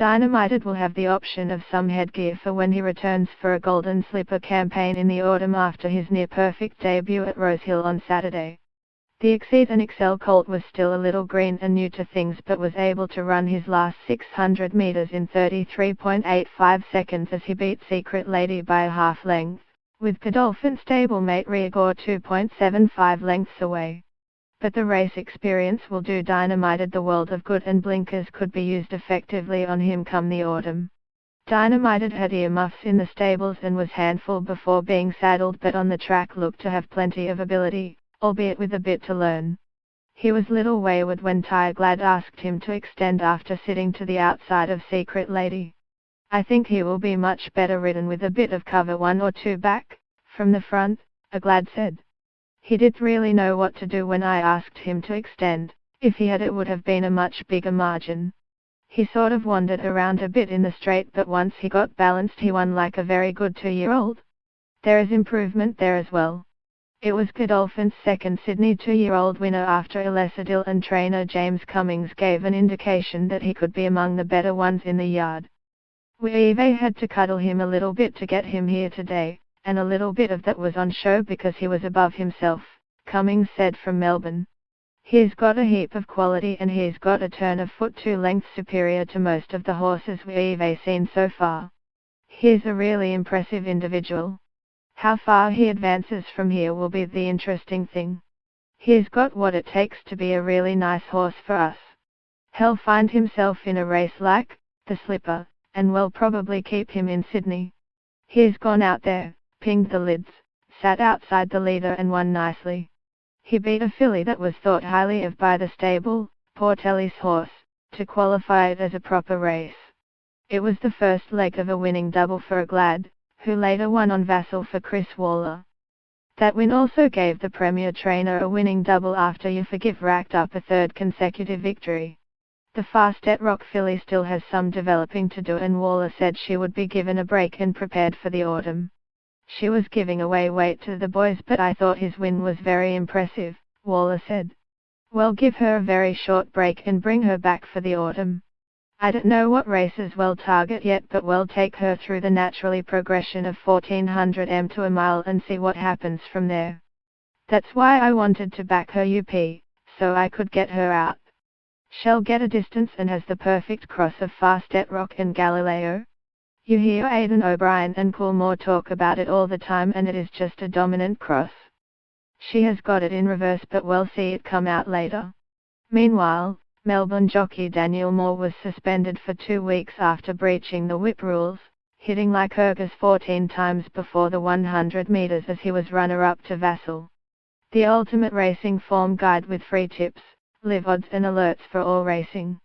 Dynamited will have the option of some headgear for when he returns for a Golden Slipper campaign in the autumn after his near-perfect debut at Rosehill on Saturday. The Exceed and Excel colt was still a little green and new to things but was able to run his last 600 meters in 33.85 seconds as he beat Secret Lady by a half length, with Godolphin stablemate Riagor 2.75 lengths away. But the race experience will do Dynamited the world of good, and blinkers could be used effectively on him come the autumn. Dynamited had earmuffs in the stables and was handful before being saddled, but on the track looked to have plenty of ability, albeit with a bit to learn. He was little wayward when Tireglad asked him to extend after sitting to the outside of Secret Lady. I think he will be much better ridden with a bit of cover 1 or 2 back, from the front, Glad said. He didn't really know what to do when I asked him to extend. If he had, it would have been a much bigger margin. He sort of wandered around a bit in the straight, but once he got balanced he won like a very good 2-year-old. There is improvement there as well. It was Godolphin's second Sydney 2-year-old winner after Elessadil, and trainer James Cummings gave an indication that he could be among the better ones in the yard. We had to cuddle him a little bit to get him here today, and a little bit of that was on show because he was above himself, Cummings said from Melbourne. He's got a heap of quality and he's got a turn of foot 2 lengths superior to most of the horses we've seen so far. He's a really impressive individual. How far he advances from here will be the interesting thing. He's got what it takes to be a really nice horse for us. He'll find himself in a race like the Slipper, and we'll probably keep him in Sydney. He's gone out there, pinged the lids, sat outside the leader and won nicely. He beat a filly that was thought highly of by the stable, Portelli's horse, to qualify it as a proper race. It was the first leg of a winning double for Glad, who later won on Vassal for Chris Waller. That win also gave the Premier trainer a winning double after You Forgive racked up a 3rd consecutive victory. The Fastette Rock filly still has some developing to do, and Waller said she would be given a break and prepared for the autumn. She was giving away weight to the boys, but I thought his win was very impressive, Waller said. We'll give her a very short break and bring her back for the autumn. I don't know what races we'll target yet, but we'll take her through the naturally progression of 1400 m to a mile and see what happens from there. That's why I wanted to back her UP, so I could get her out. She'll get a distance and has the perfect cross of Fastette Rock and Galileo. You hear Aidan O'Brien and Coolmore talk about it all the time, and it is just a dominant cross. She has got it in reverse, but we'll see it come out later. Meanwhile, Melbourne jockey Daniel Moore was suspended for 2 weeks after breaching the whip rules, hitting like Urgus 14 times before the 100 meters as he was runner-up to Vassal. The ultimate racing form guide with free tips, live odds and alerts for all racing.